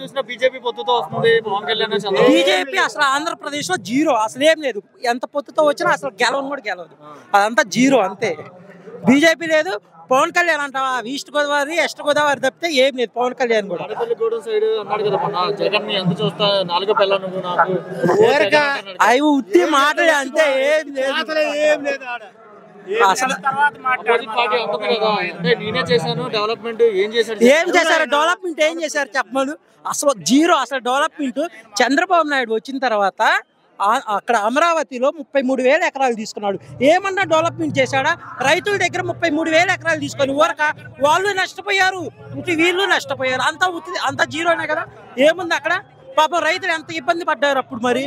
చూసిన బీజేపీ పొత్తుతో వస్తుంది పవన్ కళ్యాణ్. బీజేపీ అసలు ఆంధ్రప్రదేశ్ లో జీరో, అసలు ఏం లేదు. ఎంత పొత్తుతో వచ్చినా అసలు గెలవను కూడా గెలవదు, అదంతా జీరో అంతే. బీజేపీ లేదు, పవన్ కళ్యాణ్ అంట ఈస్ట్ గోదావరి వెస్ట్ గోదావరి తప్పితే ఏం లేదు. పవన్ కళ్యాణ్ కూడా అవి ఉత్తి మాటలే అంతే, ఏం లేదు అసలు. ఏం చేశారు డెవలప్మెంట్, ఏం చేశారు చెప్పమను. అసలు జీరో, అసలు డెవలప్మెంట్. చంద్రబాబు నాయుడు వచ్చిన తర్వాత అక్కడ అమరావతిలో 33,000 ఎకరాలు తీసుకున్నాడు. ఏమన్నా డెవలప్మెంట్ చేశాడా? రైతుల దగ్గర 33,000 ఎకరాలు తీసుకొని ఊరక వాళ్ళు నష్టపోయారు, వీళ్ళు నష్టపోయారు. అంతా జీరోనే కదా. ఏముంది అక్కడ? పాపం రైతులు ఎంత ఇబ్బంది పడ్డారు అప్పుడు, మరి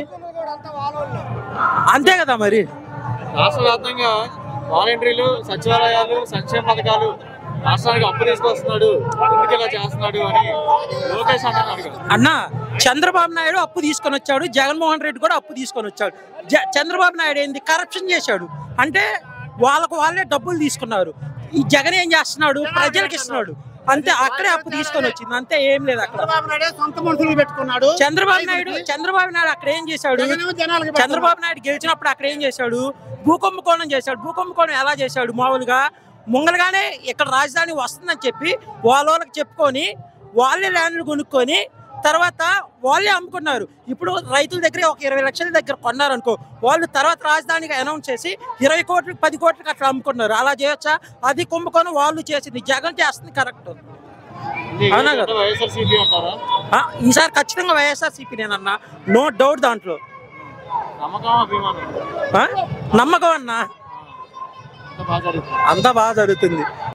అంతే కదా. మరి రాష్ట్ర వ్యాప్తంగా వాలంటీర్లు, సచివాలయాలు, సంక్షేమ పథకాలు రాష్ట్రానికి అప్పు తీసుకొస్తున్నాడు, ఎందుకు ఇలా చేస్తున్నాడు అని లోకేష్ అన్న. చంద్రబాబు నాయుడు అప్పు తీసుకొని వచ్చాడు, జగన్మోహన్ రెడ్డి కూడా అప్పు తీసుకొని వచ్చాడు. చంద్రబాబు నాయుడు ఏంది కరప్షన్ చేశాడు అంటే వాళ్ళే డబ్బులు తీసుకున్నారు. ఈ జగన్ ఏం చేస్తున్నాడు? ప్రజలకు ఇస్తున్నాడు అంతే. అక్కడే అప్పు తీసుకొని వచ్చింది అంతే, ఏం లేదు అక్కడ. చంద్రబాబు నాయుడు అక్కడ ఏం చేశాడు? చంద్రబాబు నాయుడు గెలిచినప్పుడు అక్కడ ఏం చేశాడు? భూకుంభకోణం చేశాడు. భూకుంభకోణం ఎలా చేశాడు? మామూలుగా ముంగలుగానే ఇక్కడ రాజధాని వస్తుందని చెప్పి వాళ్ళకి చెప్పుకొని వాళ్ళే ల్యాండ్లు కొనుక్కొని తర్వాత వాళ్ళే అమ్ముకున్నారు. ఇప్పుడు రైతుల దగ్గర ఒక 20 లక్షల దగ్గర కొన్నారనుకో, వాళ్ళు తర్వాత రాజధానిగా అనౌన్స్ చేసి 20 కోట్లకి 10 కోట్లకి అట్లా అమ్ముకున్నారు. అలా చేయొచ్చా? అది కుంభకోణం వాళ్ళు చేసింది, జగన్ చేస్తుంది కరెక్ట్. అవునా కదా? ఈసారి ఖచ్చితంగా వైఎస్ఆర్సీపీ నేనన్నా, నో డౌట్ దాంట్లో. నమ్మకం అన్నా, అంతా బాగా జరుగుతుంది.